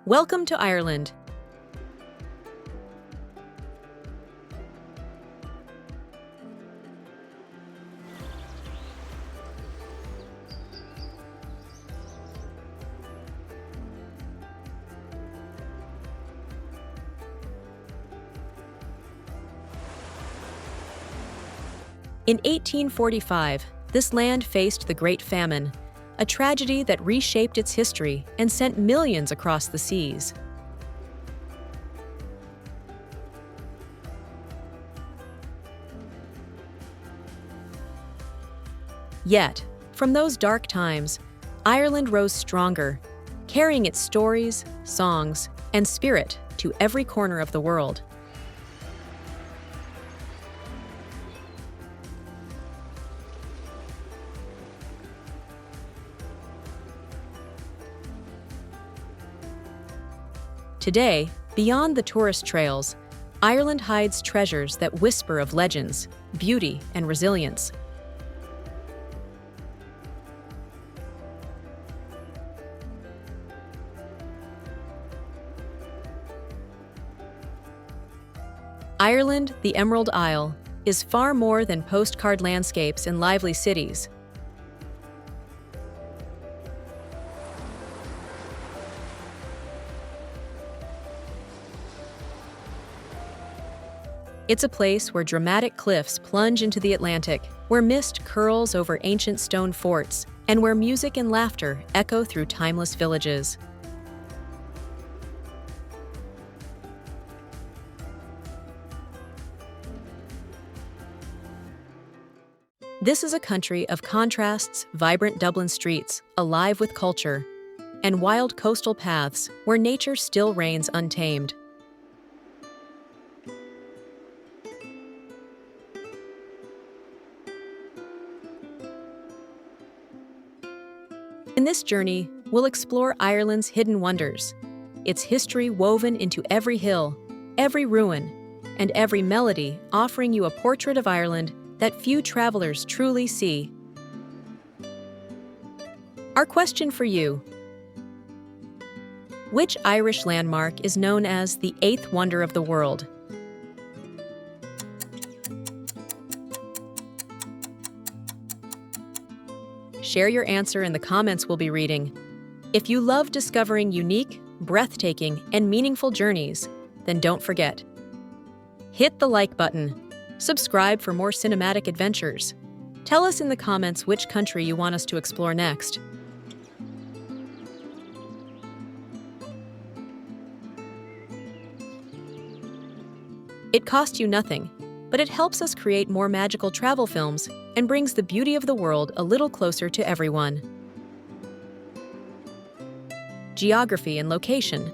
Welcome to Ireland. In 1845, this land faced the Great Famine, a tragedy that reshaped its history and sent millions across the seas. Yet, from those dark times, Ireland rose stronger, carrying its stories, songs, and spirit to every corner of the world. Today, beyond the tourist trails, Ireland hides treasures that whisper of legends, beauty, and resilience. Ireland, the Emerald Isle, is far more than postcard landscapes and lively cities. It's a place where dramatic cliffs plunge into the Atlantic, where mist curls over ancient stone forts, and where music and laughter echo through timeless villages. This is a country of contrasts, vibrant Dublin streets, alive with culture, and wild coastal paths where nature still reigns untamed. In this journey, we'll explore Ireland's hidden wonders, its history woven into every hill, every ruin, and every melody, offering you a portrait of Ireland that few travelers truly see. Our question for you: which Irish landmark is known as the eighth wonder of the world? Share your answer in the comments we'll be reading. If you love discovering unique, breathtaking, and meaningful journeys, then don't forget. Hit the like button. Subscribe for more cinematic adventures. Tell us in the comments which country you want us to explore next. It costs you nothing, but it helps us create more magical travel films and brings the beauty of the world a little closer to everyone. Geography and location.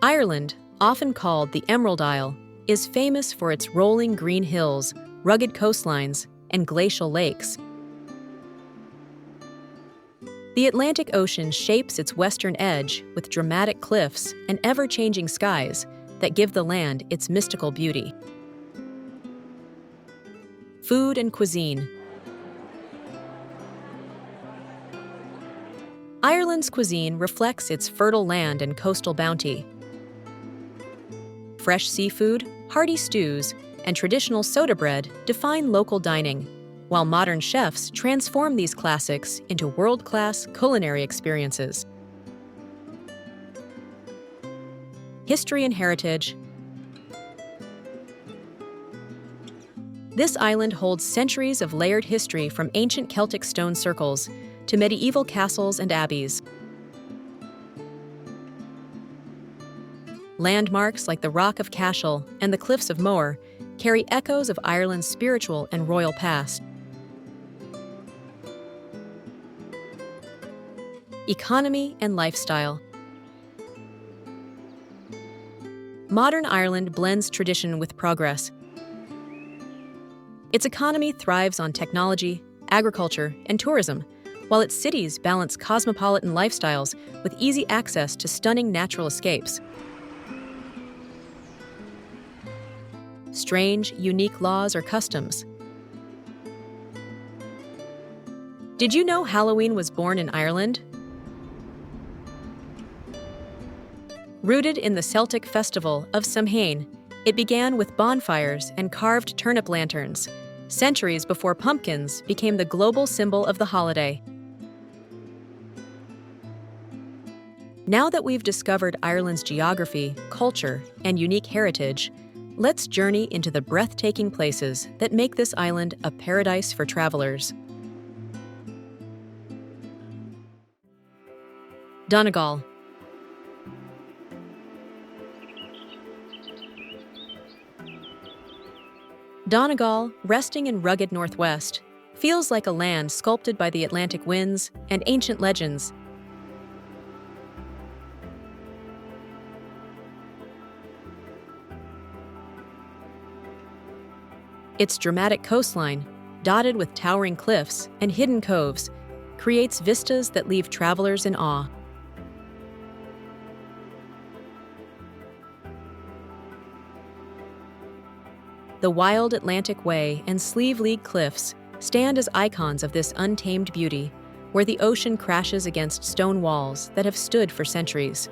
Ireland, often called the Emerald Isle, is famous for its rolling green hills, rugged coastlines, and glacial lakes. The Atlantic Ocean shapes its western edge with dramatic cliffs and ever-changing skies that give the land its mystical beauty. Food and cuisine. Ireland's cuisine reflects its fertile land and coastal bounty. Fresh seafood, hearty stews, and traditional soda bread define local dining, while modern chefs transform these classics into world-class culinary experiences. History and heritage. This island holds centuries of layered history from ancient Celtic stone circles to medieval castles and abbeys. Landmarks like the Rock of Cashel and the Cliffs of Moher carry echoes of Ireland's spiritual and royal past. Economy and lifestyle. Modern Ireland blends tradition with progress. Its economy thrives on technology, agriculture, and tourism, while its cities balance cosmopolitan lifestyles with easy access to stunning natural escapes. Strange, unique laws or customs. Did you know Halloween was born in Ireland? Rooted in the Celtic festival of Samhain, it began with bonfires and carved turnip lanterns, centuries before pumpkins became the global symbol of the holiday. Now that we've discovered Ireland's geography, culture, and unique heritage, let's journey into the breathtaking places that make this island a paradise for travelers. Donegal. Donegal, resting in rugged northwest, feels like a land sculpted by the Atlantic winds and ancient legends. Its dramatic coastline, dotted with towering cliffs and hidden coves, creates vistas that leave travelers in awe. The wild Atlantic Way and Slieve League Cliffs stand as icons of this untamed beauty, where the ocean crashes against stone walls that have stood for centuries.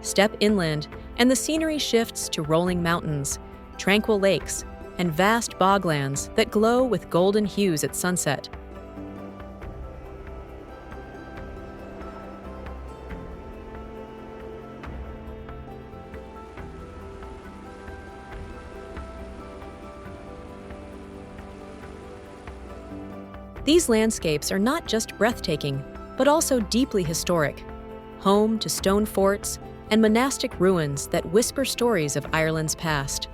Step inland, and the scenery shifts to rolling mountains, tranquil lakes, and vast boglands that glow with golden hues at sunset. These landscapes are not just breathtaking, but also deeply historic, home to stone forts and monastic ruins that whisper stories of Ireland's past.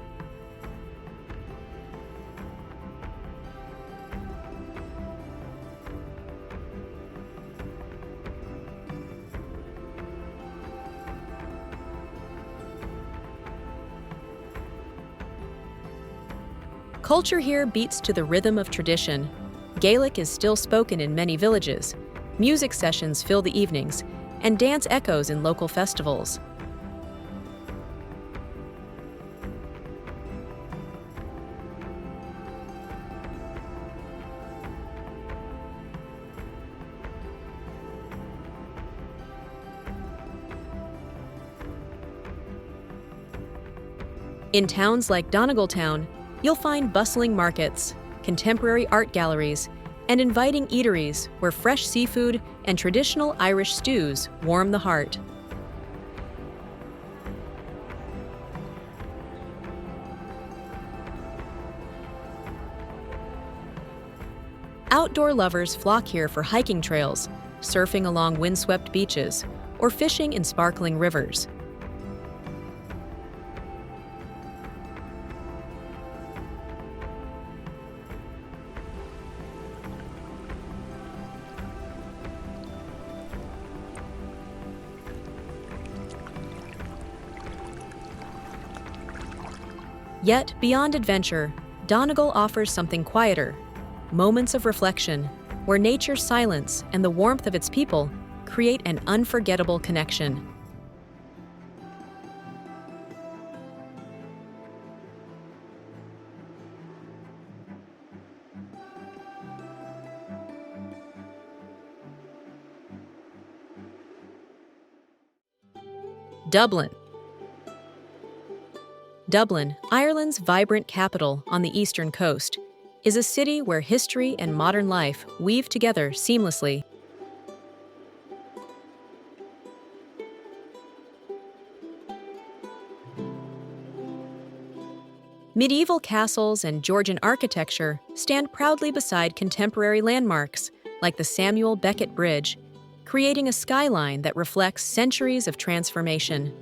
Culture here beats to the rhythm of tradition. Gaelic is still spoken in many villages, music sessions fill the evenings, and dance echoes in local festivals. In towns like Donegal town, you'll find bustling markets, contemporary art galleries, and inviting eateries where fresh seafood and traditional Irish stews warm the heart. Outdoor lovers flock here for hiking trails, surfing along windswept beaches, or fishing in sparkling rivers. Yet, beyond adventure, Donegal offers something quieter, moments of reflection, where nature's silence and the warmth of its people create an unforgettable connection. Dublin. Dublin, Ireland's vibrant capital on the eastern coast, is a city where history and modern life weave together seamlessly. Medieval castles and Georgian architecture stand proudly beside contemporary landmarks like the Samuel Beckett Bridge, creating a skyline that reflects centuries of transformation.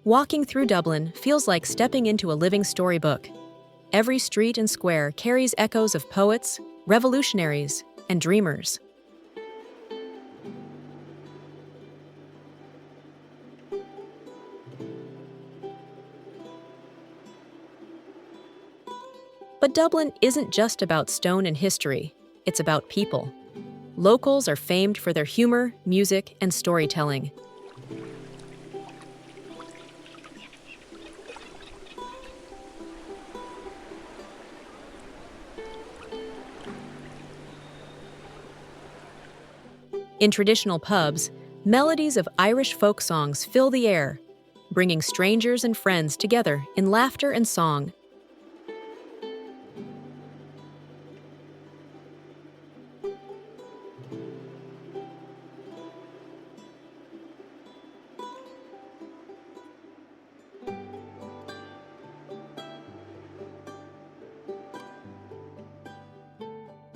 Walking through Dublin feels like stepping into a living storybook. Every street and square carries echoes of poets, revolutionaries, and dreamers. But Dublin isn't just about stone and history, it's about people. Locals are famed for their humor, music, and storytelling. In traditional pubs, melodies of Irish folk songs fill the air, bringing strangers and friends together in laughter and song.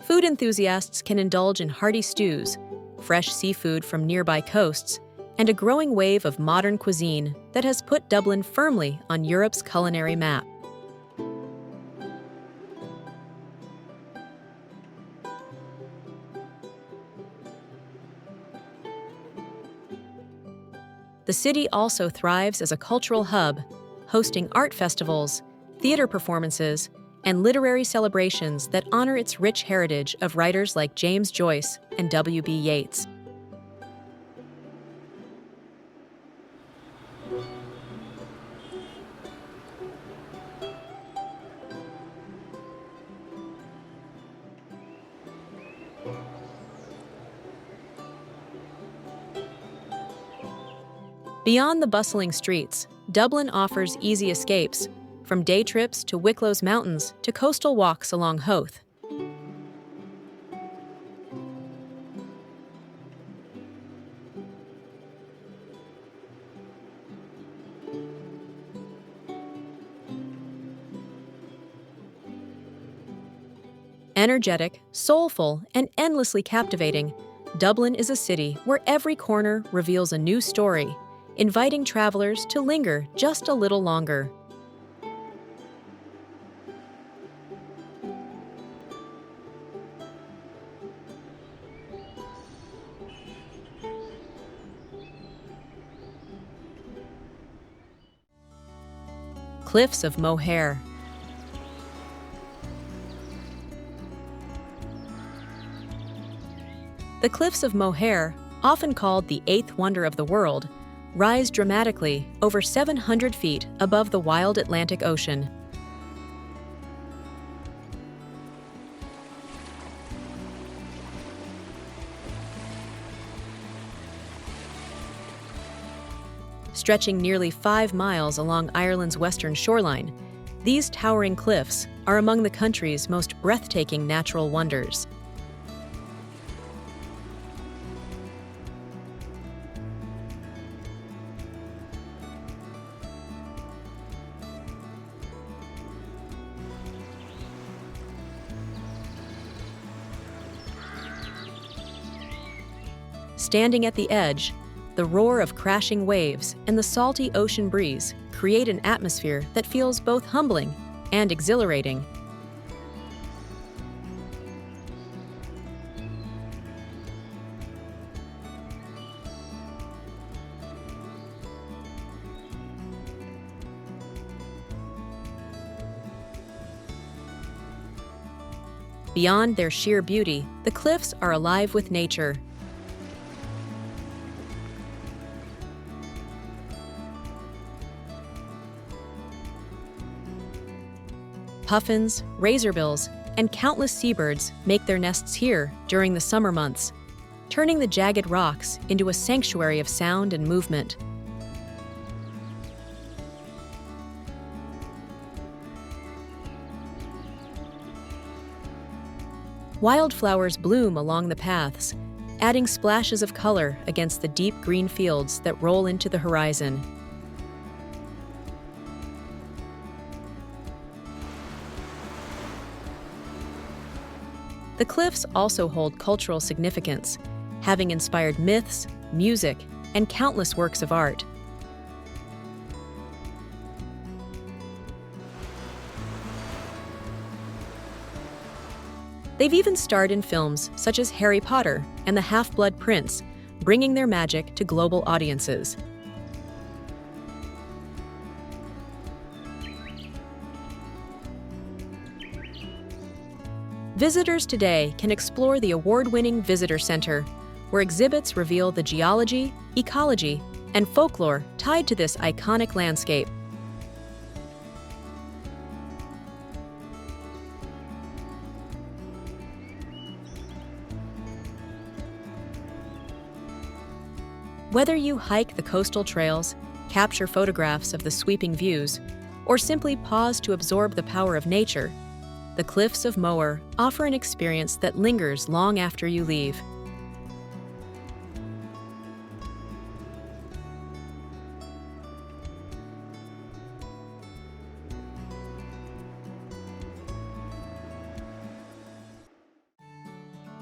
Food enthusiasts can indulge in hearty stews, fresh seafood from nearby coasts, and a growing wave of modern cuisine that has put Dublin firmly on Europe's culinary map. The city also thrives as a cultural hub, hosting art festivals, theater performances, and literary celebrations that honor its rich heritage of writers like James Joyce and W.B. Yeats. Beyond the bustling streets, Dublin offers easy escapes, from day trips to Wicklow's Mountains to coastal walks along Howth. Energetic, soulful, and endlessly captivating, Dublin is a city where every corner reveals a new story, inviting travelers to linger just a little longer. Cliffs of Moher. The Cliffs of Moher, often called the eighth wonder of the world, rise dramatically over 700 feet above the wild Atlantic Ocean. Stretching nearly 5 miles along Ireland's western shoreline, these towering cliffs are among the country's most breathtaking natural wonders. Standing at the edge, the roar of crashing waves and the salty ocean breeze create an atmosphere that feels both humbling and exhilarating. Beyond their sheer beauty, the cliffs are alive with nature. Puffins, razorbills, and countless seabirds make their nests here during the summer months, turning the jagged rocks into a sanctuary of sound and movement. Wildflowers bloom along the paths, adding splashes of color against the deep green fields that roll into the horizon. The cliffs also hold cultural significance, having inspired myths, music, and countless works of art. They've even starred in films such as Harry Potter and The Half-Blood Prince, bringing their magic to global audiences. Visitors today can explore the award-winning Visitor Center, where exhibits reveal the geology, ecology, and folklore tied to this iconic landscape. Whether you hike the coastal trails, capture photographs of the sweeping views, or simply pause to absorb the power of nature, the cliffs of Moher offer an experience that lingers long after you leave.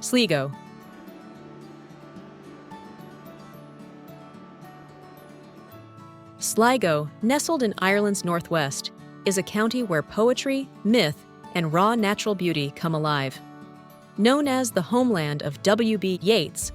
Sligo. Sligo, nestled in Ireland's northwest, is a county where poetry, myth, and raw natural beauty come alive. Known as the homeland of W.B. Yeats,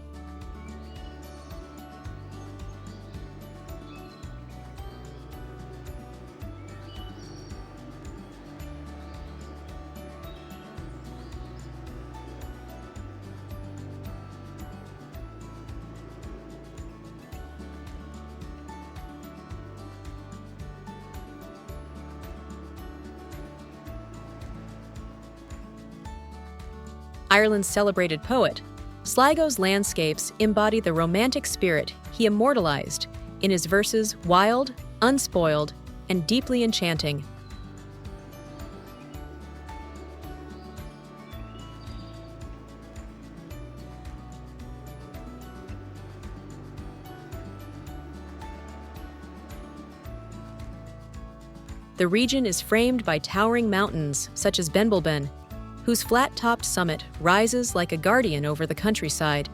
Ireland's celebrated poet, Sligo's landscapes embody the romantic spirit he immortalized in his verses wild, unspoiled, and deeply enchanting. The region is framed by towering mountains such as Benbulben, whose flat-topped summit rises like a guardian over the countryside.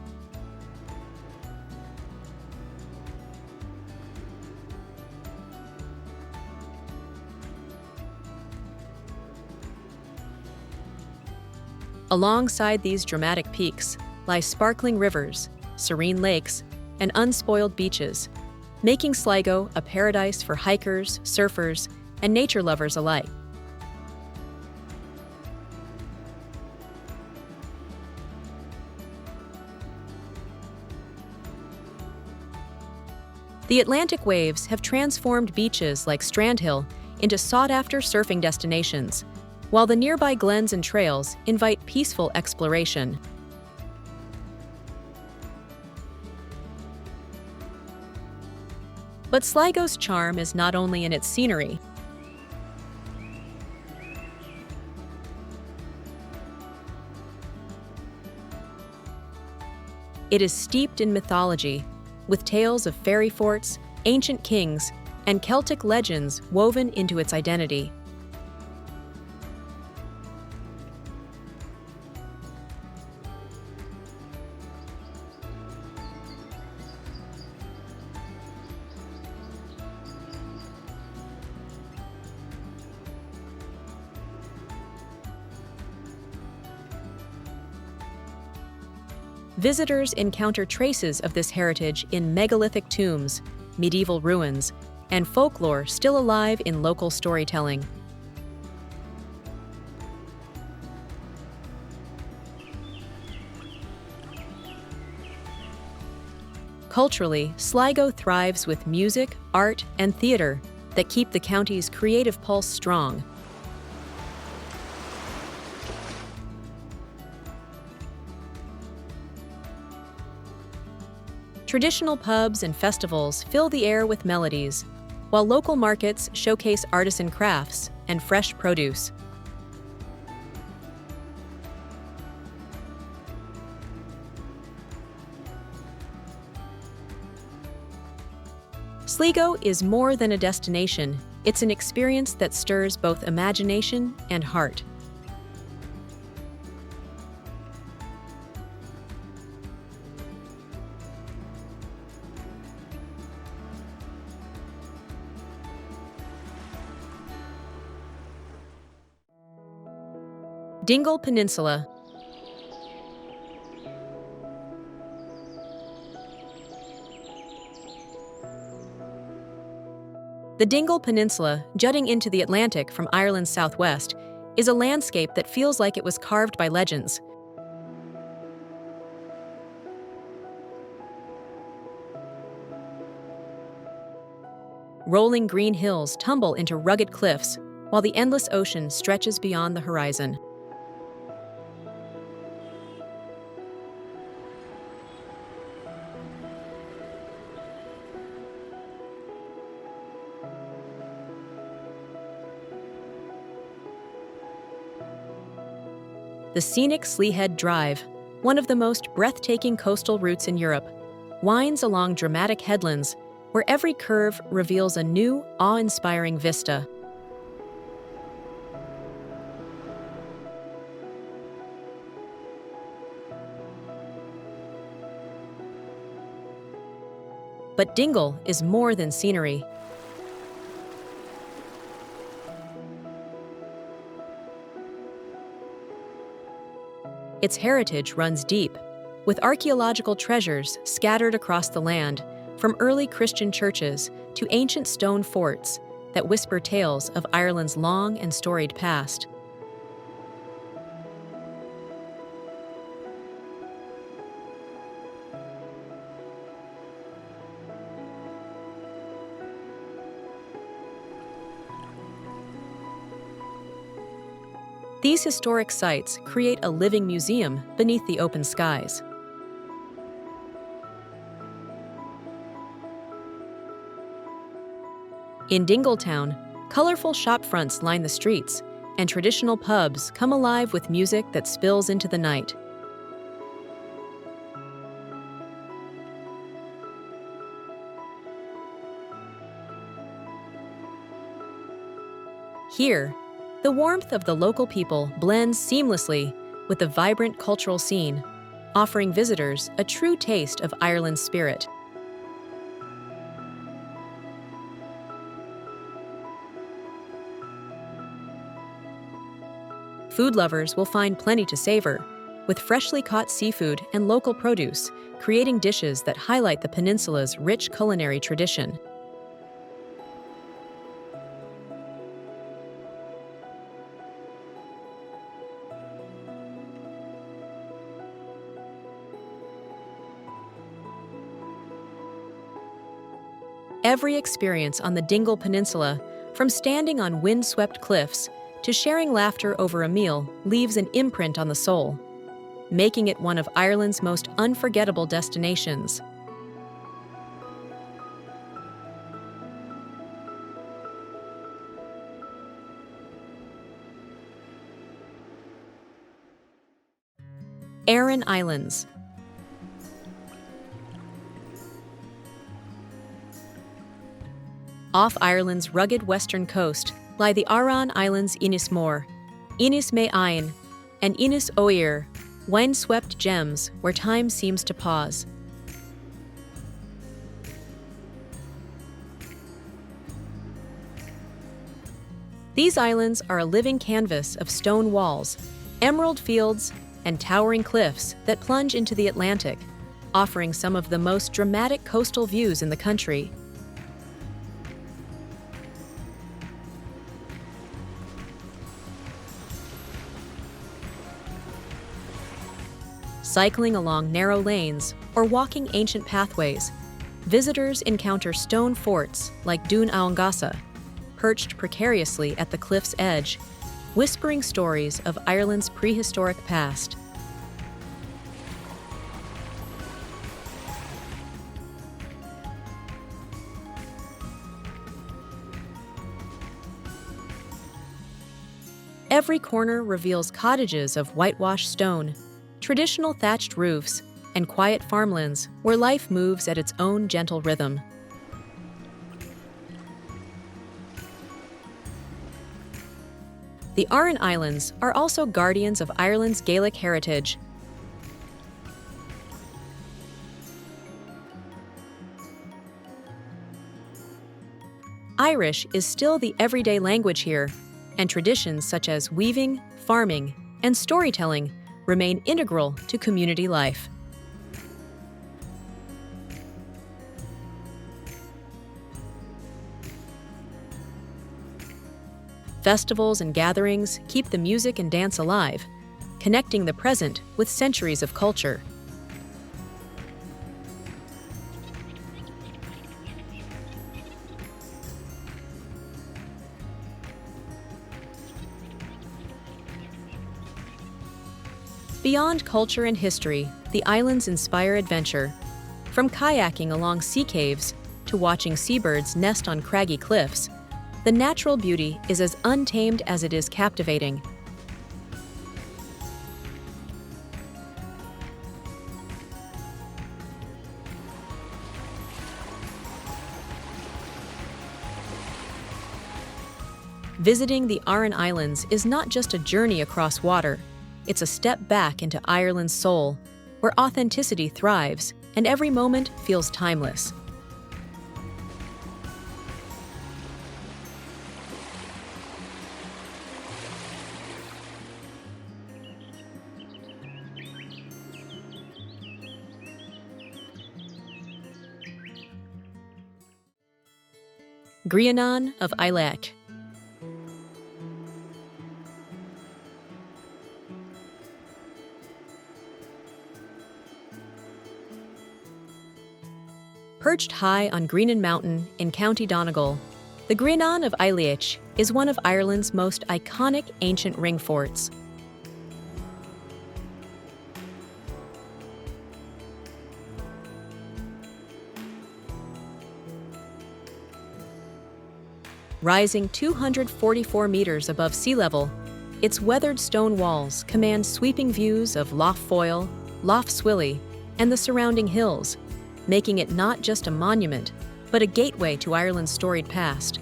Alongside these dramatic peaks lie sparkling rivers, serene lakes, and unspoiled beaches, making Sligo a paradise for hikers, surfers, and nature lovers alike. The Atlantic waves have transformed beaches like Strandhill into sought-after surfing destinations, while the nearby glens and trails invite peaceful exploration. But Sligo's charm is not only in its scenery. It is steeped in mythology, with tales of fairy forts, ancient kings, and Celtic legends woven into its identity. Visitors encounter traces of this heritage in megalithic tombs, medieval ruins, and folklore still alive in local storytelling. Culturally, Sligo thrives with music, art, and theater that keep the county's creative pulse strong. Traditional pubs and festivals fill the air with melodies, while local markets showcase artisan crafts and fresh produce. Sligo is more than a destination. It's an experience that stirs both imagination and heart. Dingle Peninsula. The Dingle Peninsula, jutting into the Atlantic from Ireland's southwest, is a landscape that feels like it was carved by legends. Rolling green hills tumble into rugged cliffs, while the endless ocean stretches beyond the horizon. The scenic Slieve Drive, one of the most breathtaking coastal routes in Europe, winds along dramatic headlands where every curve reveals a new, awe-inspiring vista. But Dingle is more than scenery. Its heritage runs deep, with archaeological treasures scattered across the land, from early Christian churches to ancient stone forts that whisper tales of Ireland's long and storied past. These historic sites create a living museum beneath the open skies. In Dingletown, colorful shopfronts line the streets, and traditional pubs come alive with music that spills into the night. Here, the warmth of the local people blends seamlessly with the vibrant cultural scene, offering visitors a true taste of Ireland's spirit. Food lovers will find plenty to savor, with freshly caught seafood and local produce, creating dishes that highlight the peninsula's rich culinary tradition. Every experience on the Dingle Peninsula, from standing on windswept cliffs to sharing laughter over a meal, leaves an imprint on the soul, making it one of Ireland's most unforgettable destinations. Aran Islands. Off Ireland's rugged western coast lie the Aran Islands Inis Moher, Inis May Ain, and Inis Oir, windswept gems where time seems to pause. These islands are a living canvas of stone walls, emerald fields, and towering cliffs that plunge into the Atlantic, offering some of the most dramatic coastal views in the country. Cycling along narrow lanes or walking ancient pathways, visitors encounter stone forts like Dún Aongasa, perched precariously at the cliff's edge, whispering stories of Ireland's prehistoric past. Every corner reveals cottages of whitewashed stone, traditional thatched roofs, and quiet farmlands where life moves at its own gentle rhythm. The Aran Islands are also guardians of Ireland's Gaelic heritage. Irish is still the everyday language here, and traditions such as weaving, farming, and storytelling remain integral to community life. Festivals and gatherings keep the music and dance alive, connecting the present with centuries of culture. Beyond culture and history, the islands inspire adventure. From kayaking along sea caves to watching seabirds nest on craggy cliffs, the natural beauty is as untamed as it is captivating. Visiting the Aran Islands is not just a journey across water. It's a step back into Ireland's soul, where authenticity thrives and every moment feels timeless. Grianán of Aileach. Perched high on Grianán Mountain in County Donegal, the Grianán of Aileach is one of Ireland's most iconic ancient ring forts. Rising 244 meters above sea level, its weathered stone walls command sweeping views of Lough Foyle, Lough Swilly, and the surrounding hills, making it not just a monument, but a gateway to Ireland's storied past.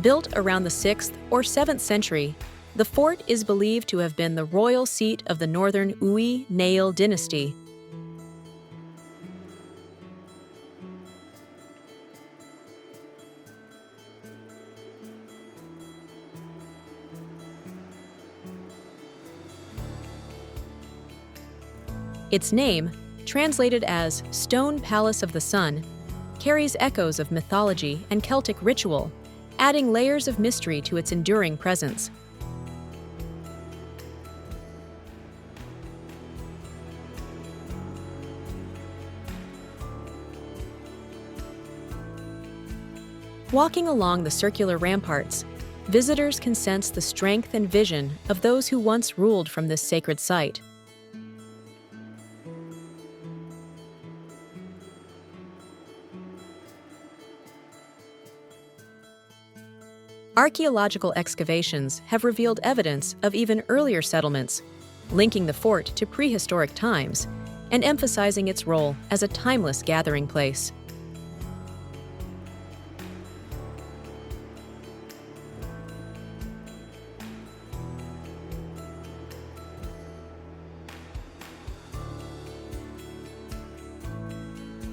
Built around the 6th or 7th century, the fort is believed to have been the royal seat of the northern Nail dynasty. Its name, translated as Stone Palace of the Sun, carries echoes of mythology and Celtic ritual, adding layers of mystery to its enduring presence. Walking along the circular ramparts, visitors can sense the strength and vision of those who once ruled from this sacred site. Archaeological excavations have revealed evidence of even earlier settlements, linking the fort to prehistoric times and emphasizing its role as a timeless gathering place.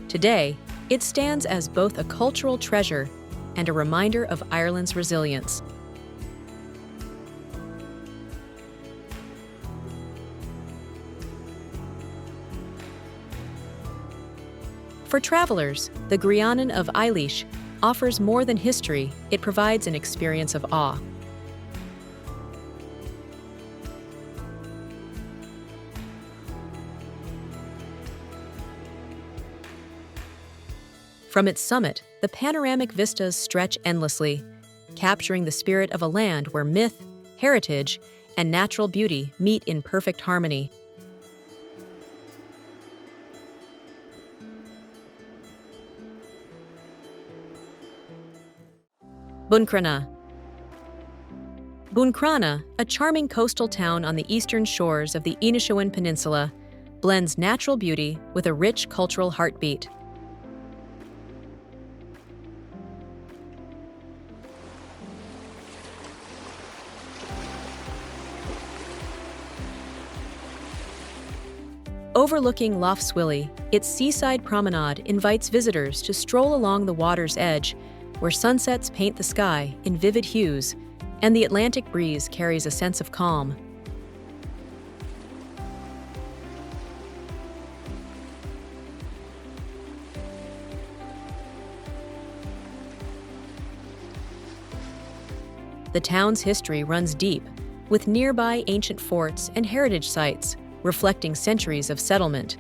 Today, it stands as both a cultural treasure and a reminder of Ireland's resilience. For travelers, the Grianán of Aileach offers more than history, it provides an experience of awe. From its summit, the panoramic vistas stretch endlessly, capturing the spirit of a land where myth, heritage, and natural beauty meet in perfect harmony. Buncrana. Buncrana, a charming coastal town on the eastern shores of the Inishowen Peninsula, blends natural beauty with a rich cultural heartbeat. Overlooking Lough Swilly, its seaside promenade invites visitors to stroll along the water's edge, where sunsets paint the sky in vivid hues and the Atlantic breeze carries a sense of calm. The town's history runs deep, with nearby ancient forts and heritage sites reflecting centuries of settlement.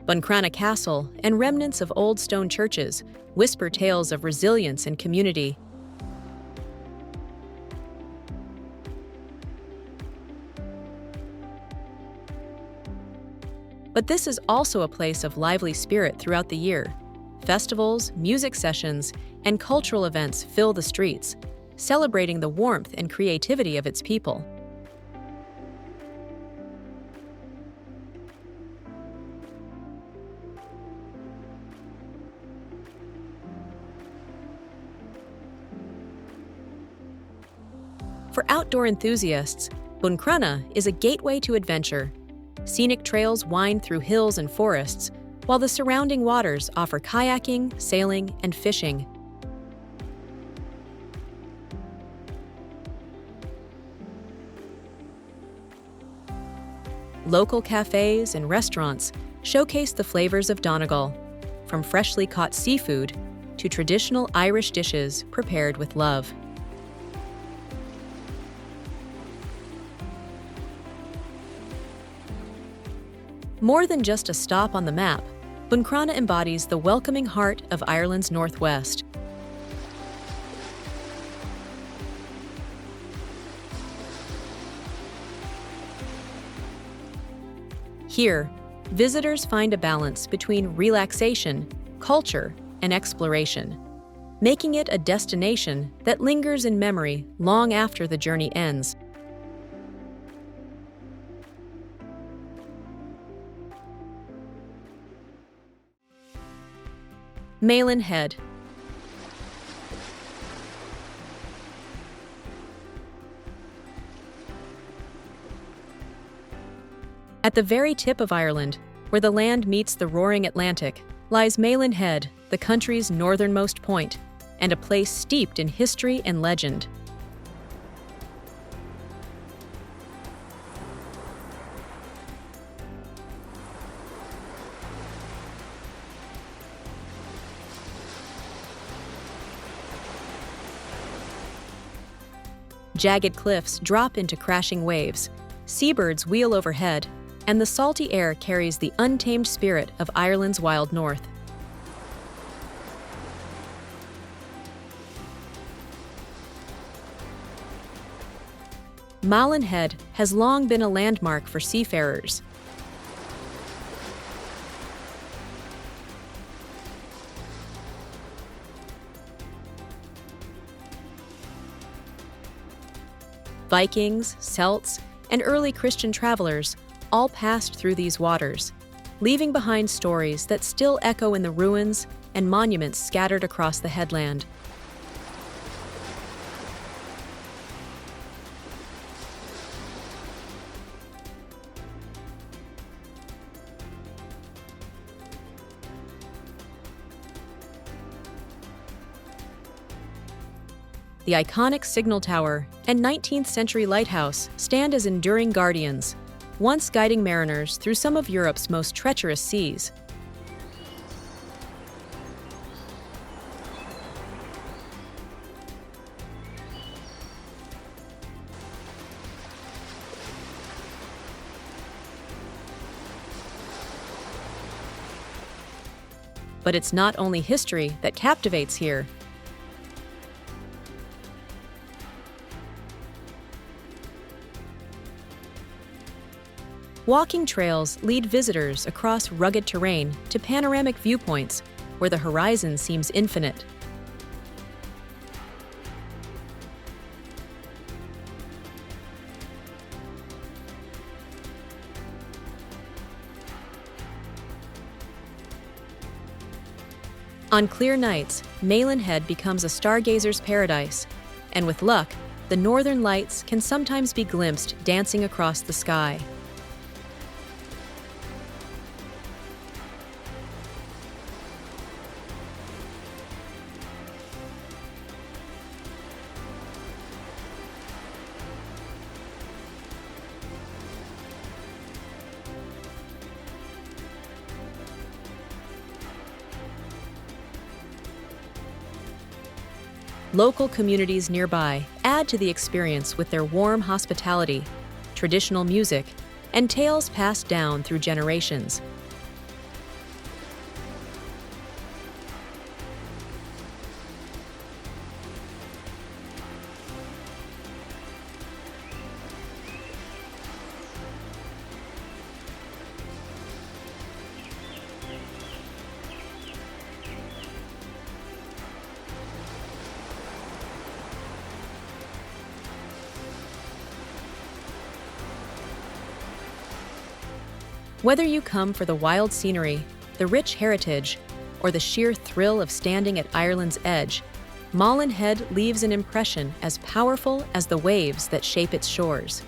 Buncrana Castle and remnants of old stone churches whisper tales of resilience and community. But this is also a place of lively spirit throughout the year. Festivals, music sessions, and cultural events fill the streets, celebrating the warmth and creativity of its people. For outdoor enthusiasts, Buncrana is a gateway to adventure. Scenic trails wind through hills and forests, while the surrounding waters offer kayaking, sailing, and fishing. Local cafes and restaurants showcase the flavors of Donegal, from freshly caught seafood to traditional Irish dishes prepared with love. More than just a stop on the map, Buncrana embodies the welcoming heart of Ireland's northwest. Here, visitors find a balance between relaxation, culture, and exploration, making it a destination that lingers in memory long after the journey ends. Malin Head. At the very tip of Ireland, where the land meets the roaring Atlantic, lies Malin Head, the country's northernmost point, and a place steeped in history and legend. Jagged cliffs drop into crashing waves, seabirds wheel overhead, and the salty air carries the untamed spirit of Ireland's wild north. Malin Head has long been a landmark for seafarers. Vikings, Celts, and early Christian travelers all passed through these waters, leaving behind stories that still echo in the ruins and monuments scattered across the headland. The iconic signal tower and 19th century lighthouse stand as enduring guardians, once guiding mariners through some of Europe's most treacherous seas. But it's not only history that captivates here. Walking trails lead visitors across rugged terrain to panoramic viewpoints where the horizon seems infinite. On clear nights, Malin Head becomes a stargazer's paradise, And with luck, the northern lights can sometimes be glimpsed dancing across the sky. Local communities nearby add to the experience with their warm hospitality, traditional music, and tales passed down through generations. Whether you come for the wild scenery, the rich heritage, or the sheer thrill of standing at Ireland's edge, Malin Head leaves an impression as powerful as the waves that shape its shores.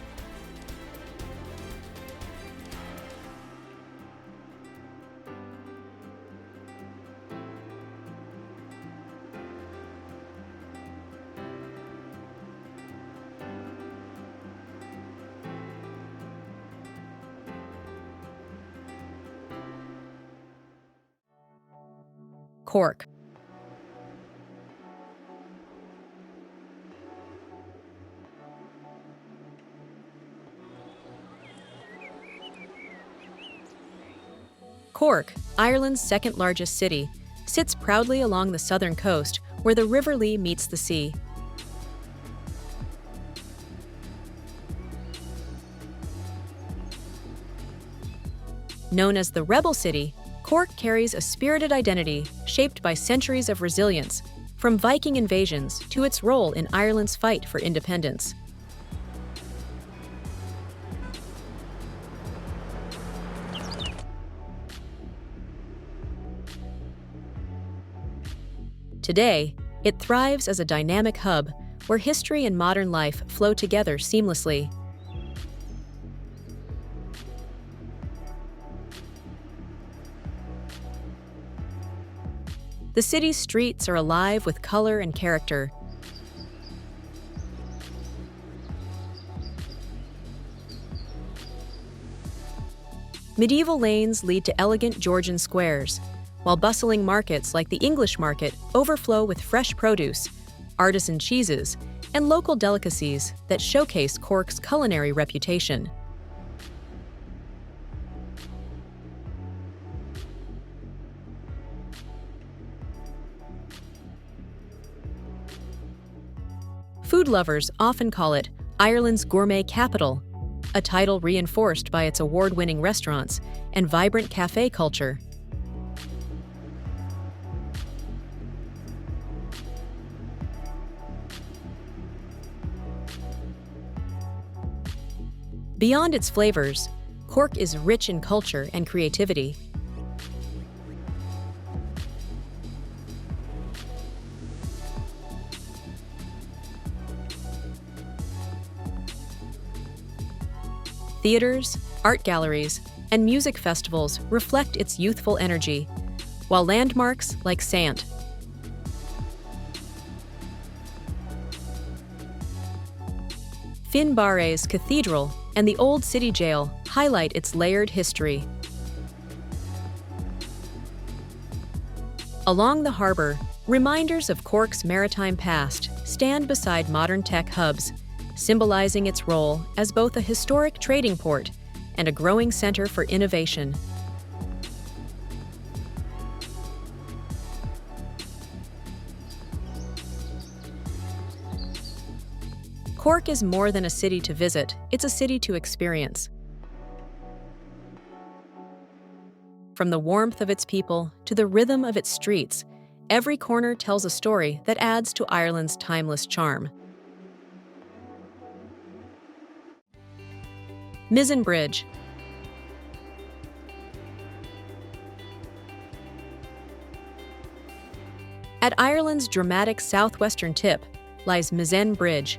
Cork. Cork, Ireland's second largest city, sits proudly along the southern coast where the River Lee meets the sea. Known as the Rebel City, Cork carries a spirited identity shaped by centuries of resilience, from Viking invasions to its role in Ireland's fight for independence. Today, it thrives as a dynamic hub where history and modern life flow together seamlessly. The city's streets are alive with color and character. Medieval lanes lead to elegant Georgian squares, while bustling markets like the English market overflow with fresh produce, artisan cheeses, and local delicacies that showcase Cork's culinary reputation. Food lovers often call it Ireland's gourmet capital, a title reinforced by its award-winning restaurants and vibrant café culture. Beyond its flavors, Cork is rich in culture and creativity. Theaters, art galleries, and music festivals reflect its youthful energy, while landmarks like Sant, Finbarré's Cathedral, and the Old City Jail highlight its layered history. Along the harbor, reminders of Cork's maritime past stand beside modern tech hubs, symbolizing its role as both a historic trading port and a growing center for innovation. Cork is more than a city to visit, it's a city to experience. From the warmth of its people to the rhythm of its streets, every corner tells a story that adds to Ireland's timeless charm. Mizen Bridge. At Ireland's dramatic southwestern tip, lies Mizen Bridge,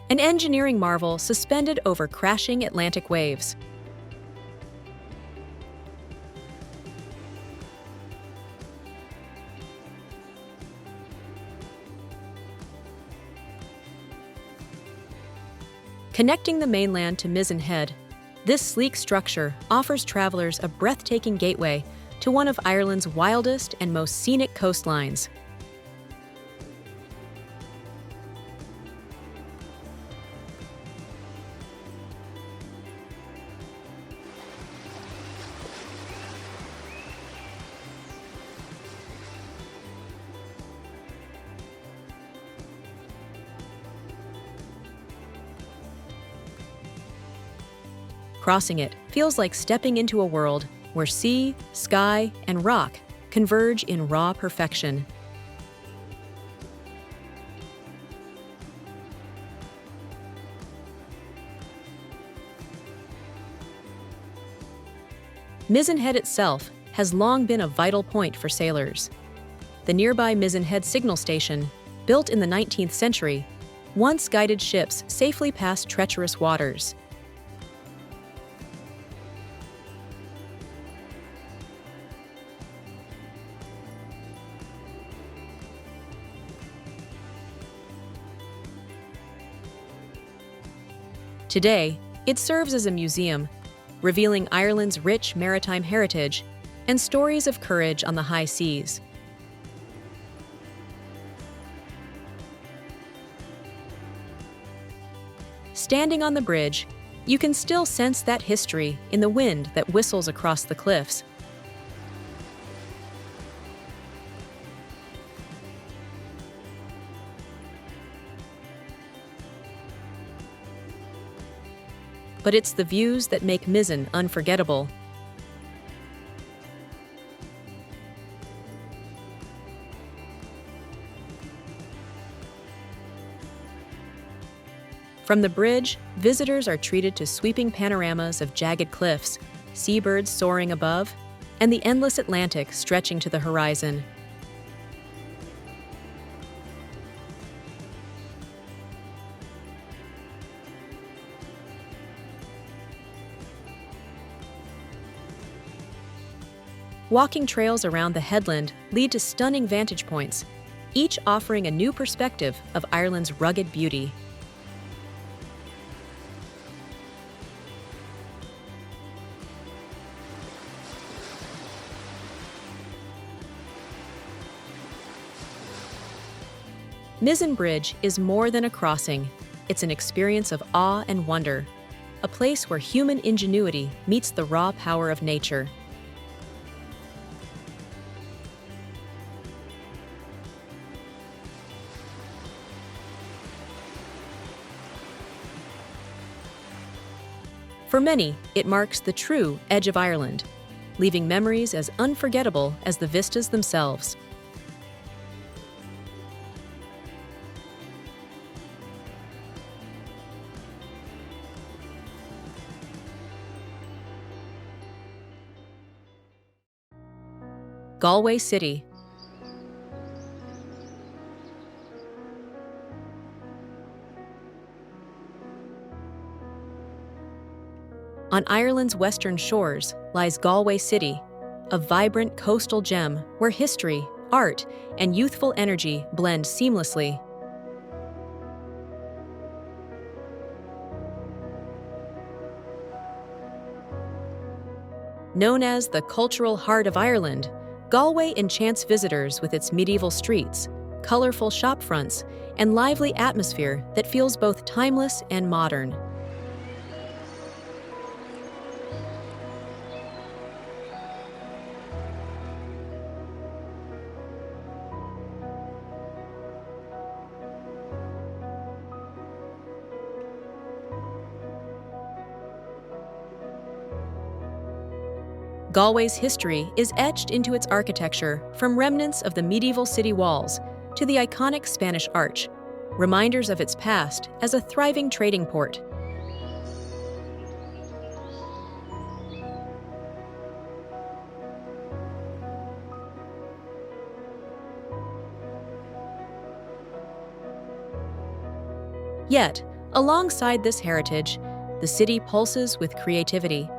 an engineering marvel suspended over crashing Atlantic waves. Connecting the mainland to Mizen Head, this sleek structure offers travelers a breathtaking gateway to one of Ireland's wildest and most scenic coastlines. Crossing it feels like stepping into a world where sea, sky, and rock converge in raw perfection. Mizen Head itself has long been a vital point for sailors. The nearby Mizen Head signal station, built in the 19th century, once guided ships safely past treacherous waters. Today, it serves as a museum, revealing Ireland's rich maritime heritage and stories of courage on the high seas. Standing on the bridge, you can still sense that history in the wind that whistles across the cliffs. But it's the views that make Mizen unforgettable. From the bridge, visitors are treated to sweeping panoramas of jagged cliffs, seabirds soaring above, and the endless Atlantic stretching to the horizon. Walking trails around the headland lead to stunning vantage points, each offering a new perspective of Ireland's rugged beauty. Mizen Bridge is more than a crossing. It's an experience of awe and wonder, a place where human ingenuity meets the raw power of nature. For many, it marks the true edge of Ireland, leaving memories as unforgettable as the vistas themselves. Galway City. On Ireland's western shores lies Galway City, a vibrant coastal gem where history, art, and youthful energy blend seamlessly. Known as the cultural heart of Ireland, Galway enchants visitors with its medieval streets, colorful shopfronts, and lively atmosphere that feels both timeless and modern. Galway's history is etched into its architecture, from remnants of the medieval city walls to the iconic Spanish Arch, reminders of its past as a thriving trading port. Yet, alongside this heritage, the city pulses with creativity.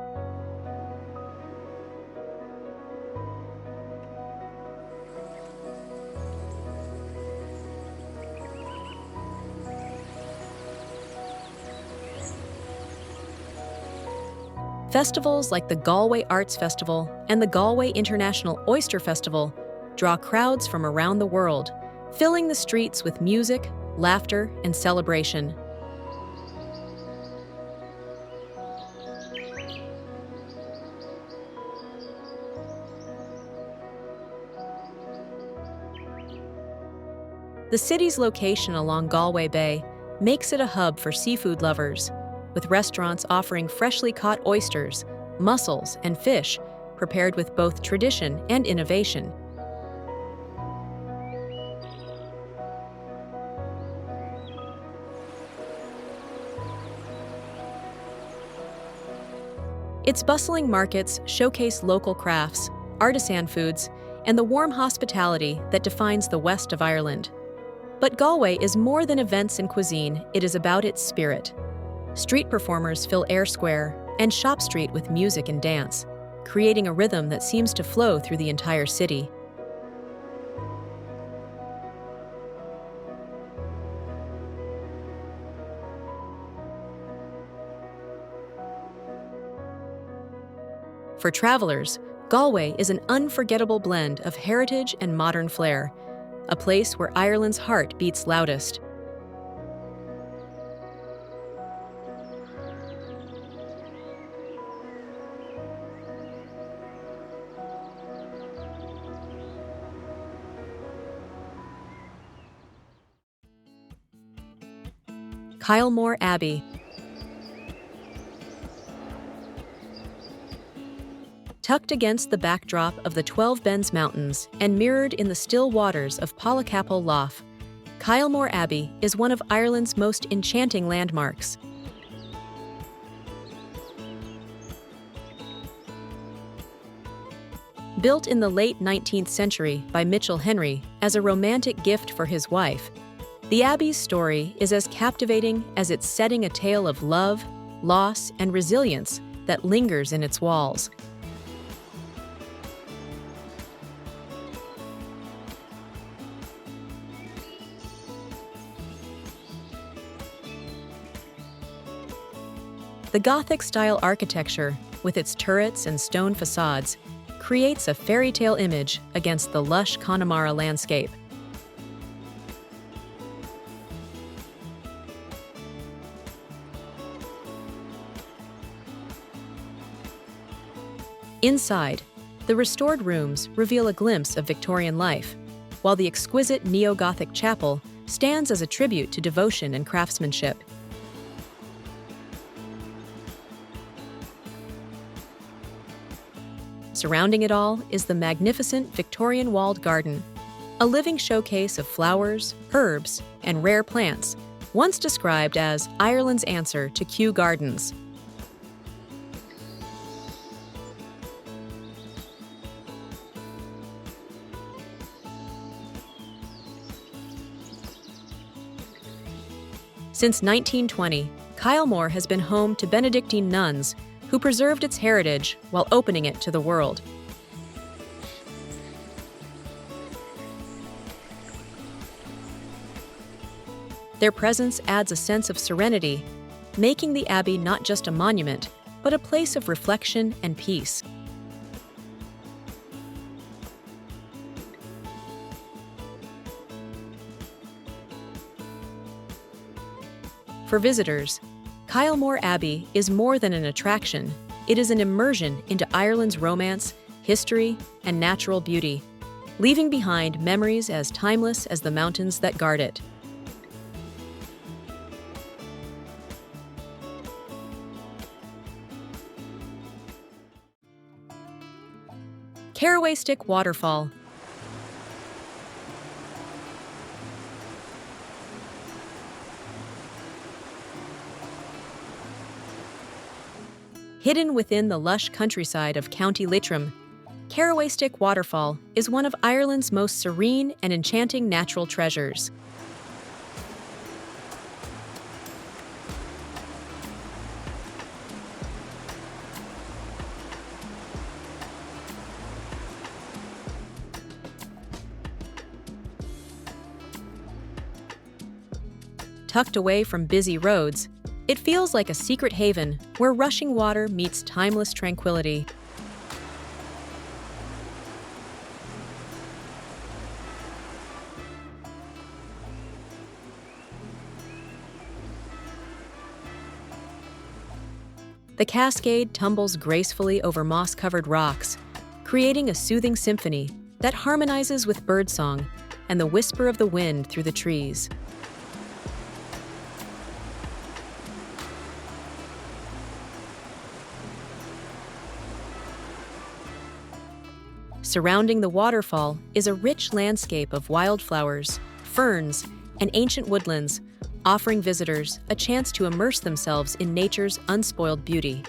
Festivals like the Galway Arts Festival and the Galway International Oyster Festival draw crowds from around the world, filling the streets with music, laughter, and celebration. The city's location along Galway Bay makes it a hub for seafood lovers, with restaurants offering freshly caught oysters, mussels, and fish prepared with both tradition and innovation. Its bustling markets showcase local crafts, artisan foods, and the warm hospitality that defines the west of Ireland. But Galway is more than events and cuisine, it is about its spirit. Street performers fill Ayr Square and Shop Street with music and dance, creating a rhythm that seems to flow through the entire city. For travelers, Galway is an unforgettable blend of heritage and modern flair, a place where Ireland's heart beats loudest. Kylemore Abbey. Tucked against the backdrop of the 12 Bens Mountains and mirrored in the still waters of Pollacapel Lough, Kylemore Abbey is one of Ireland's most enchanting landmarks. Built in the late 19th century by Mitchell Henry as a romantic gift for his wife, the Abbey's story is as captivating as it's setting a tale of love, loss, and resilience that lingers in its walls. The Gothic-style architecture, with its turrets and stone facades, creates a fairy tale image against the lush Connemara landscape. Inside, the restored rooms reveal a glimpse of Victorian life, while the exquisite neo-Gothic chapel stands as a tribute to devotion and craftsmanship. Surrounding it all is the magnificent Victorian walled garden, a living showcase of flowers, herbs, and rare plants, once described as Ireland's answer to Kew Gardens. Since 1920, Kylemore has been home to Benedictine nuns who preserved its heritage while opening it to the world. Their presence adds a sense of serenity, making the Abbey not just a monument, but a place of reflection and peace. For visitors, Kylemore Abbey is more than an attraction. It is an immersion into Ireland's romance, history, and natural beauty, leaving behind memories as timeless as the mountains that guard it. Carawaystick Waterfall. Hidden within the lush countryside of County Leitrim, Carawaystick Waterfall is one of Ireland's most serene and enchanting natural treasures. Tucked away from busy roads, it feels like a secret haven where rushing water meets timeless tranquility. The cascade tumbles gracefully over moss-covered rocks, creating a soothing symphony that harmonizes with birdsong and the whisper of the wind through the trees. Surrounding the waterfall is a rich landscape of wildflowers, ferns, and ancient woodlands, offering visitors a chance to immerse themselves in nature's unspoiled beauty.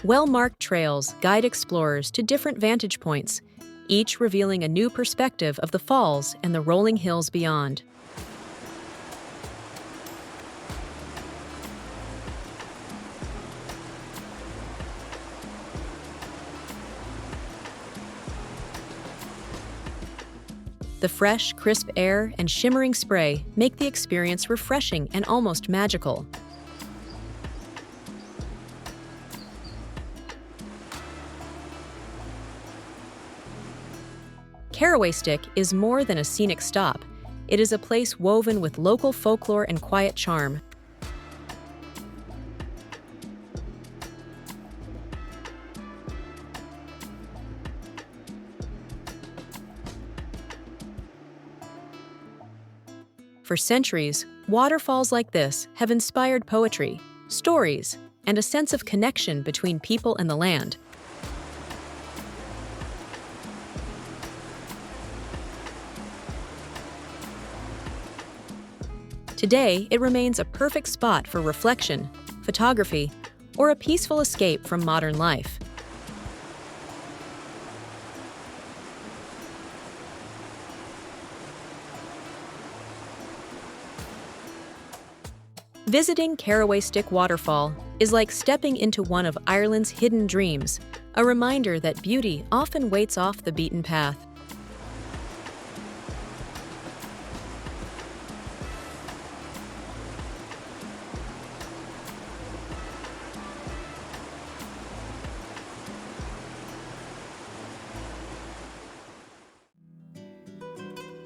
Well-marked trails guide explorers to different vantage points, each revealing a new perspective of the falls and the rolling hills beyond. The fresh, crisp air and shimmering spray make the experience refreshing and almost magical. Carawaystick is more than a scenic stop. It is a place woven with local folklore and quiet charm. For centuries, waterfalls like this have inspired poetry, stories, and a sense of connection between people and the land. Today, it remains a perfect spot for reflection, photography, or a peaceful escape from modern life. Visiting Carawaystick Waterfall is like stepping into one of Ireland's hidden dreams, a reminder that beauty often waits off the beaten path.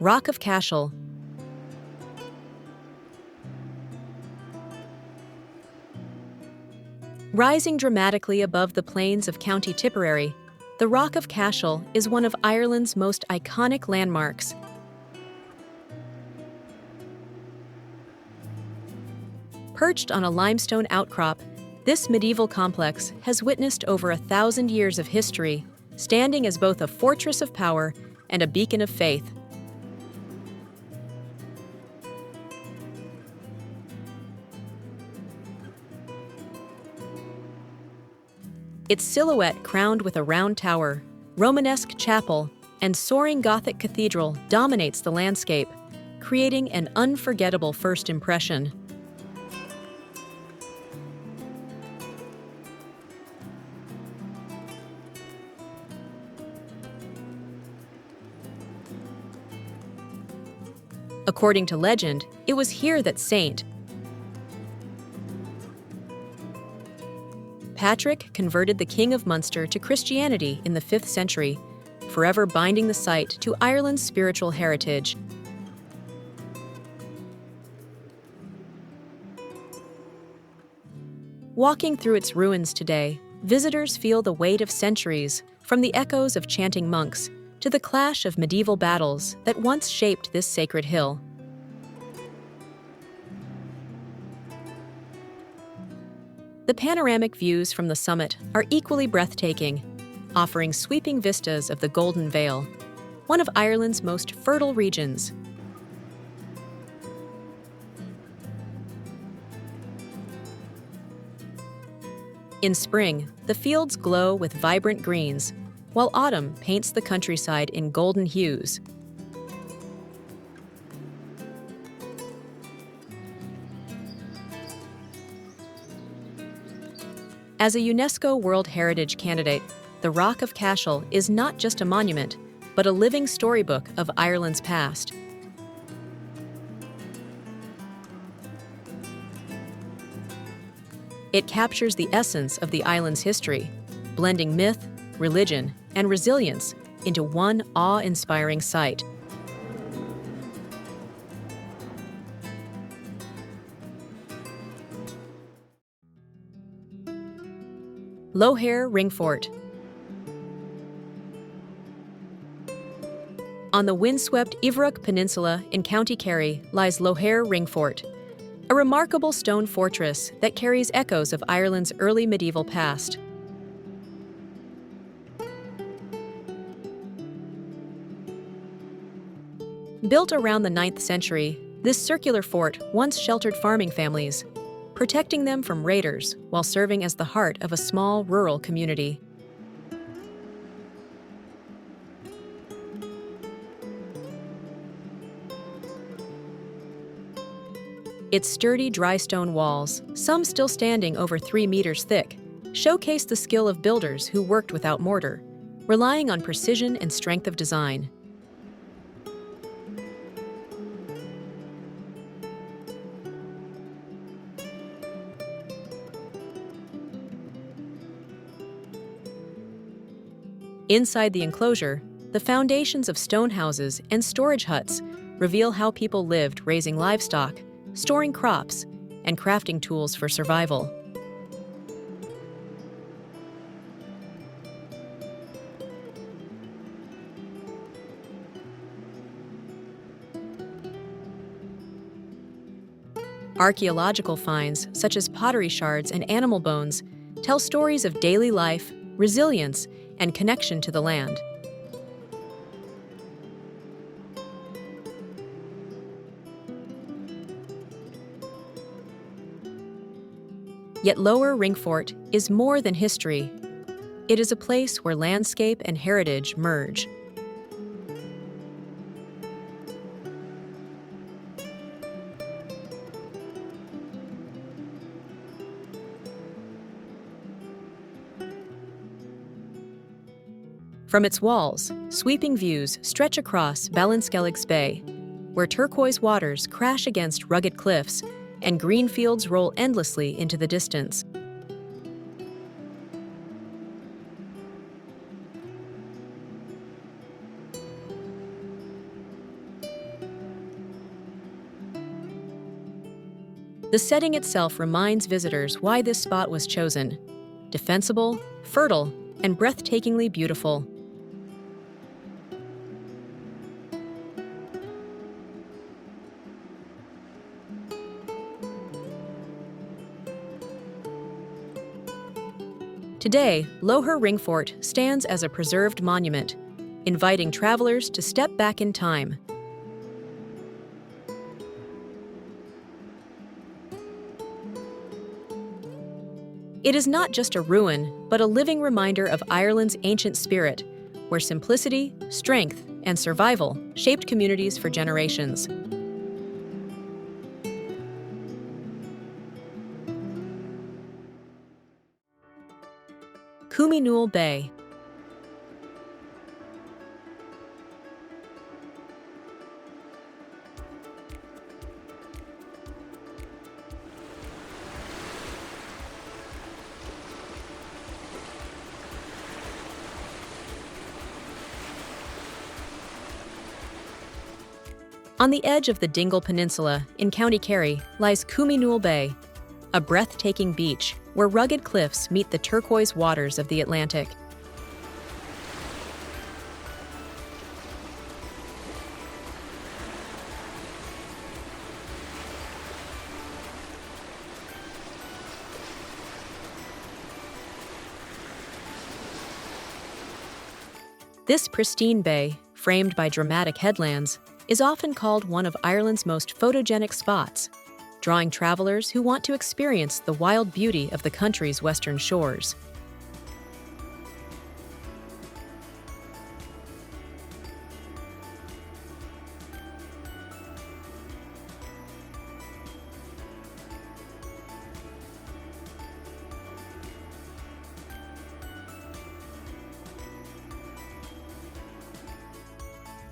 Rock of Cashel. Rising dramatically above the plains of County Tipperary, the Rock of Cashel is one of Ireland's most iconic landmarks. Perched on a limestone outcrop, this medieval complex has witnessed over 1,000 years of history, standing as both a fortress of power and a beacon of faith. Its silhouette crowned with a round tower, Romanesque chapel, and soaring Gothic cathedral dominates the landscape, creating an unforgettable first impression. According to legend, it was here that Saint Patrick converted the King of Munster to Christianity in the 5th century, forever binding the site to Ireland's spiritual heritage. Walking through its ruins today, visitors feel the weight of centuries, from the echoes of chanting monks to the clash of medieval battles that once shaped this sacred hill. The panoramic views from the summit are equally breathtaking, offering sweeping vistas of the Golden Vale, one of Ireland's most fertile regions. In spring, the fields glow with vibrant greens, while autumn paints the countryside in golden hues. As a UNESCO World Heritage candidate, the Rock of Cashel is not just a monument, but a living storybook of Ireland's past. It captures the essence of the island's history, blending myth, religion, and resilience into one awe-inspiring sight. Loher Ringfort. On the windswept Aileach Peninsula in County Kerry lies Loher Ringfort, a remarkable stone fortress that carries echoes of Ireland's early medieval past. Built around the 9th century, this circular fort once sheltered farming families, protecting them from raiders while serving as the heart of a small rural community. Its sturdy dry stone walls, some still standing over 3 meters thick, showcase the skill of builders who worked without mortar, relying on precision and strength of design. Inside the enclosure, the foundations of stone houses and storage huts reveal how people lived raising livestock, storing crops, and crafting tools for survival. Archaeological finds, such as pottery shards and animal bones, tell stories of daily life, resilience, and connection to the land. Yet Loher Ringfort is more than history. It is a place where landscape and heritage merge. From its walls, sweeping views stretch across Ballinskellig's Bay, where turquoise waters crash against rugged cliffs and green fields roll endlessly into the distance. The setting itself reminds visitors why this spot was chosen: defensible, fertile, and breathtakingly beautiful. Today, Loher Ringfort stands as a preserved monument, inviting travelers to step back in time. It is not just a ruin, but a living reminder of Ireland's ancient spirit, where simplicity, strength, and survival shaped communities for generations. Coumeenoole Bay. On the edge of the Dingle Peninsula in County Kerry lies Coumeenoole Bay, a breathtaking beach where rugged cliffs meet the turquoise waters of the Atlantic. This pristine bay, framed by dramatic headlands, is often called one of Ireland's most photogenic spots. drawing travelers who want to experience the wild beauty of the country's western shores.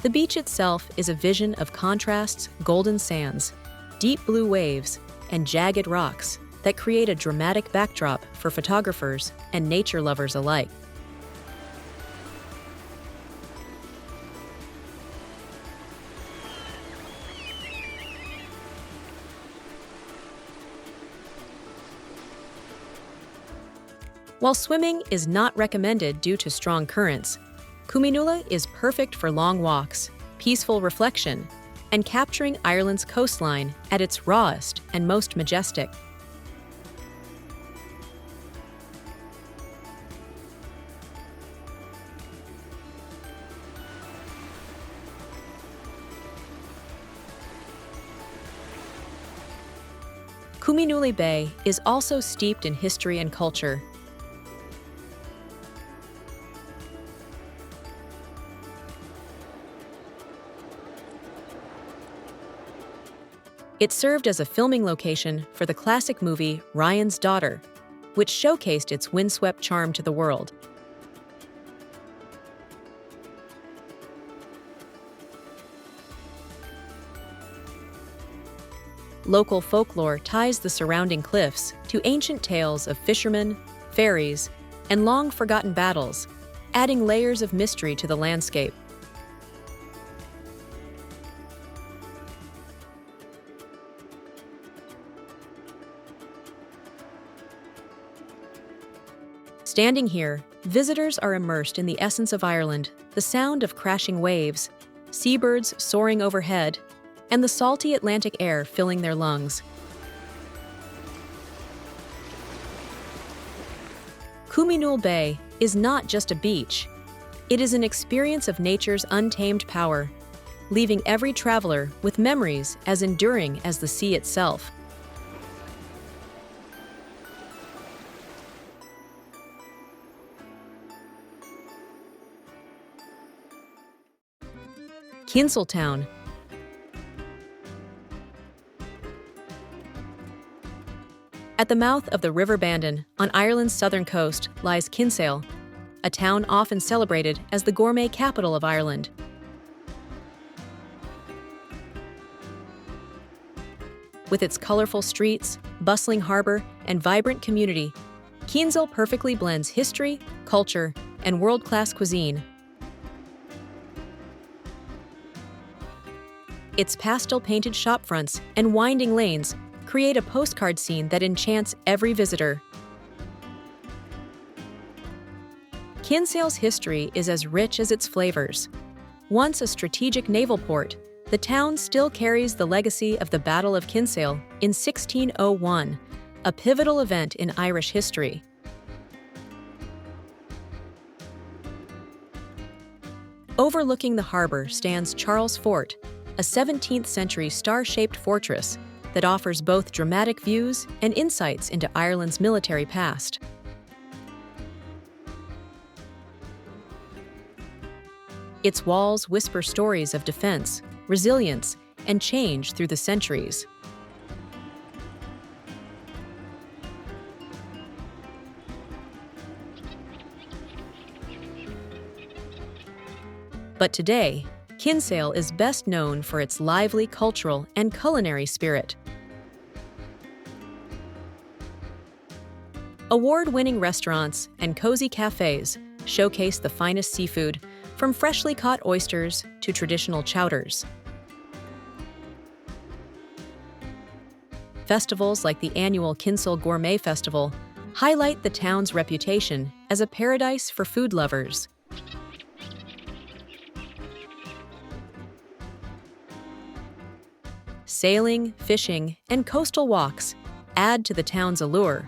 The beach itself is a vision of contrasts, golden sands, deep blue waves, and jagged rocks that create a dramatic backdrop for photographers and nature lovers alike. While swimming is not recommended due to strong currents, Coumeenoole is perfect for long walks, peaceful reflection, and capturing Ireland's coastline at its rawest and most majestic. Coumeenoole Bay is also steeped in history and culture. It served as a filming location for the classic movie Ryan's Daughter, which showcased its windswept charm to the world. Local folklore ties the surrounding cliffs to ancient tales of fishermen, fairies, and long-forgotten battles, adding layers of mystery to the landscape. Standing here, visitors are immersed in the essence of Ireland, the sound of crashing waves, seabirds soaring overhead, and the salty Atlantic air filling their lungs. Coumeenoole Bay is not just a beach. It is an experience of nature's untamed power, leaving every traveler with memories as enduring as the sea itself. Kinsale Town. At the mouth of the River Bandon, on Ireland's southern coast, lies Kinsale, a town often celebrated as the gourmet capital of Ireland. With its colorful streets, bustling harbor, and vibrant community, Kinsale perfectly blends history, culture, and world-class cuisine. Its pastel-painted shopfronts and winding lanes create a postcard scene that enchants every visitor. Kinsale's history is as rich as its flavors. Once a strategic naval port, the town still carries the legacy of the Battle of Kinsale in 1601, a pivotal event in Irish history. Overlooking the harbor stands Charles Fort, a 17th-century star-shaped fortress that offers both dramatic views and insights into Ireland's military past. Its walls whisper stories of defense, resilience, and change through the centuries. But today, Kinsale is best known for its lively cultural and culinary spirit. Award-winning restaurants and cozy cafes showcase the finest seafood, from freshly caught oysters to traditional chowders. Festivals like the annual Kinsale Gourmet Festival highlight the town's reputation as a paradise for food lovers. Sailing, fishing, and coastal walks add to the town's allure,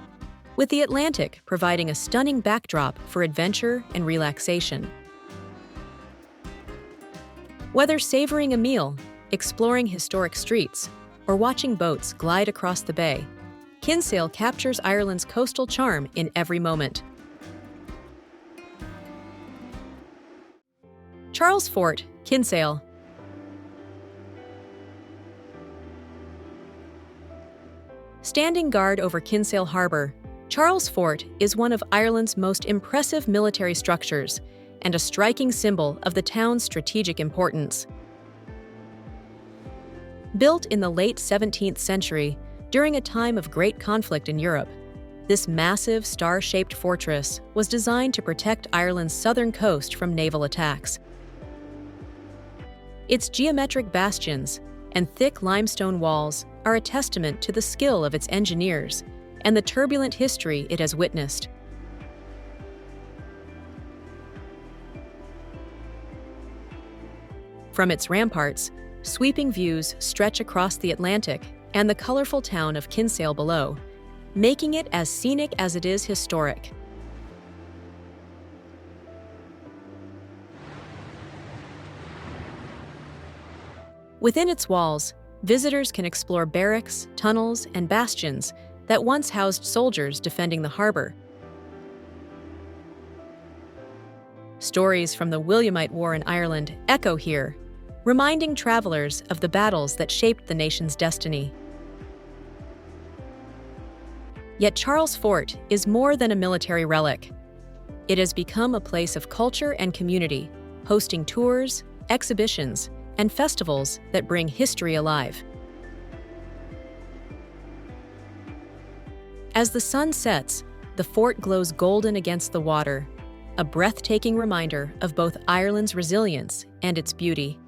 with the Atlantic providing a stunning backdrop for adventure and relaxation. Whether savoring a meal, exploring historic streets, or watching boats glide across the bay, Kinsale captures Ireland's coastal charm in every moment. Charles Fort, Kinsale. Standing guard over Kinsale Harbour, Charles Fort is one of Ireland's most impressive military structures and a striking symbol of the town's strategic importance. Built in the late 17th century, during a time of great conflict in Europe, this massive star-shaped fortress was designed to protect Ireland's southern coast from naval attacks. Its geometric bastions and thick limestone walls are a testament to the skill of its engineers and the turbulent history it has witnessed. From its ramparts, sweeping views stretch across the Atlantic and the colorful town of Kinsale below, making it as scenic as it is historic. Within its walls, visitors can explore barracks, tunnels, and bastions that once housed soldiers defending the harbor. Stories from the Williamite War in Ireland echo here, reminding travelers of the battles that shaped the nation's destiny. Yet Charles Fort is more than a military relic. It has become a place of culture and community, hosting tours, exhibitions, and festivals that bring history alive. As the sun sets, the fort glows golden against the water, a breathtaking reminder of both Ireland's resilience and its beauty.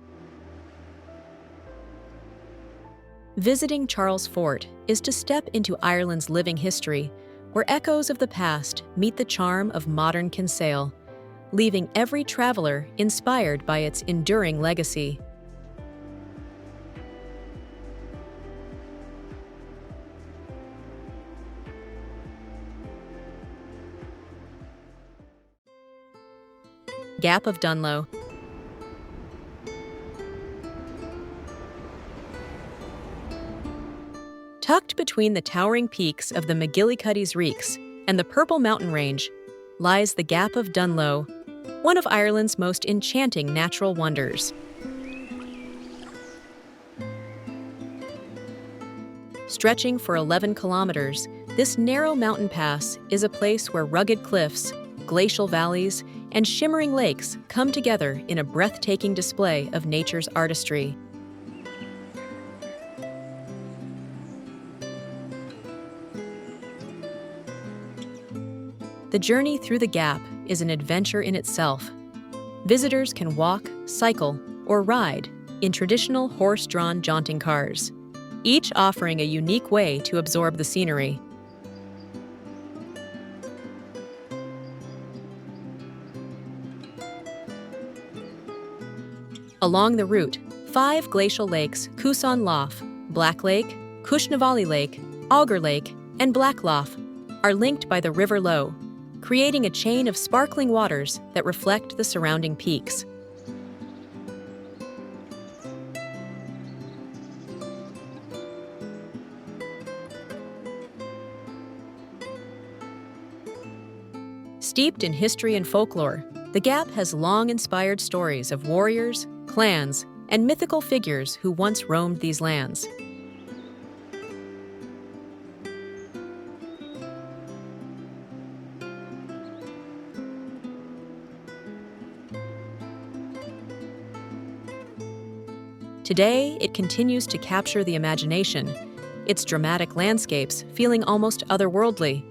Visiting Charles Fort is to step into Ireland's living history, where echoes of the past meet the charm of modern Kinsale, leaving every traveler inspired by its enduring legacy. Gap of Dunloe. Tucked between the towering peaks of the McGillicuddy's Reeks and the Purple Mountain Range lies the Gap of Dunloe, one of Ireland's most enchanting natural wonders. Stretching for 11 kilometers, this narrow mountain pass is a place where rugged cliffs, glacial valleys, and shimmering lakes come together in a breathtaking display of nature's artistry. The journey through the Gap is an adventure in itself. Visitors can walk, cycle, or ride in traditional horse-drawn jaunting cars, each offering a unique way to absorb the scenery. Along the route, 5 glacial lakes, Cúsan Lough, Black Lake, Cushnavalli Lake, Auger Lake, and Black Lough, are linked by the River Lough, creating a chain of sparkling waters that reflect the surrounding peaks. Steeped in history and folklore, the Gap has long inspired stories of warriors, clans, and mythical figures who once roamed these lands. Today, it continues to capture the imagination, its dramatic landscapes feeling almost otherworldly.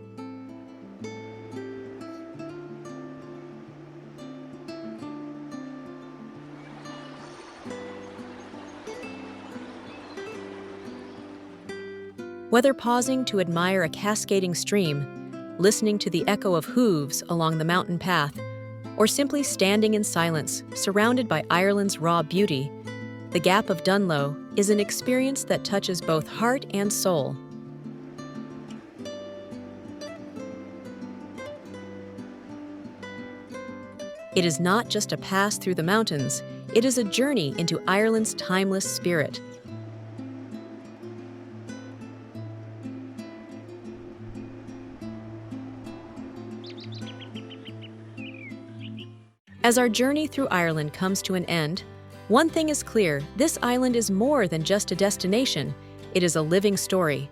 Whether pausing to admire a cascading stream, listening to the echo of hooves along the mountain path, or simply standing in silence, surrounded by Ireland's raw beauty, the Gap of Dunloe is an experience that touches both heart and soul. It is not just a pass through the mountains, it is a journey into Ireland's timeless spirit. As our journey through Ireland comes to an end, one thing is clear: this island is more than just a destination, it is a living story.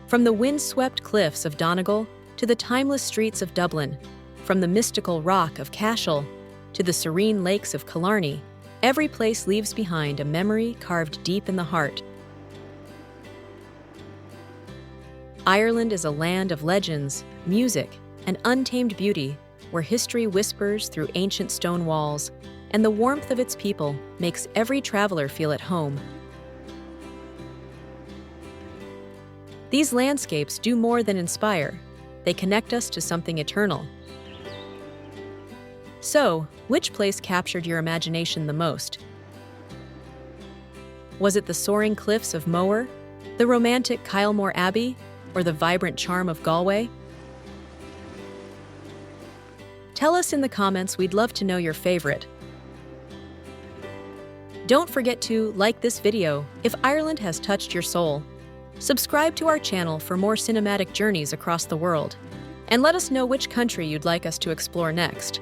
From the windswept cliffs of Donegal to the timeless streets of Dublin, from the mystical rock of Cashel to the serene lakes of Killarney, every place leaves behind a memory carved deep in the heart. Ireland is a land of legends, music, and untamed beauty, where history whispers through ancient stone walls, and the warmth of its people makes every traveler feel at home. These landscapes do more than inspire. They connect us to something eternal. So, which place captured your imagination the most? Was it the soaring cliffs of Moher, the romantic Kylemore Abbey, or the vibrant charm of Galway? Tell us in the comments, we'd love to know your favorite. Don't forget to like this video if Ireland has touched your soul. Subscribe to our channel for more cinematic journeys across the world, and let us know which country you'd like us to explore next.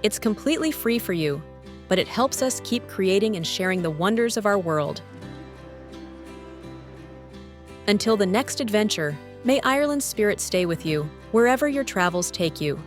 It's completely free for you, but it helps us keep creating and sharing the wonders of our world. Until the next adventure, may Ireland's spirit stay with you, wherever your travels take you.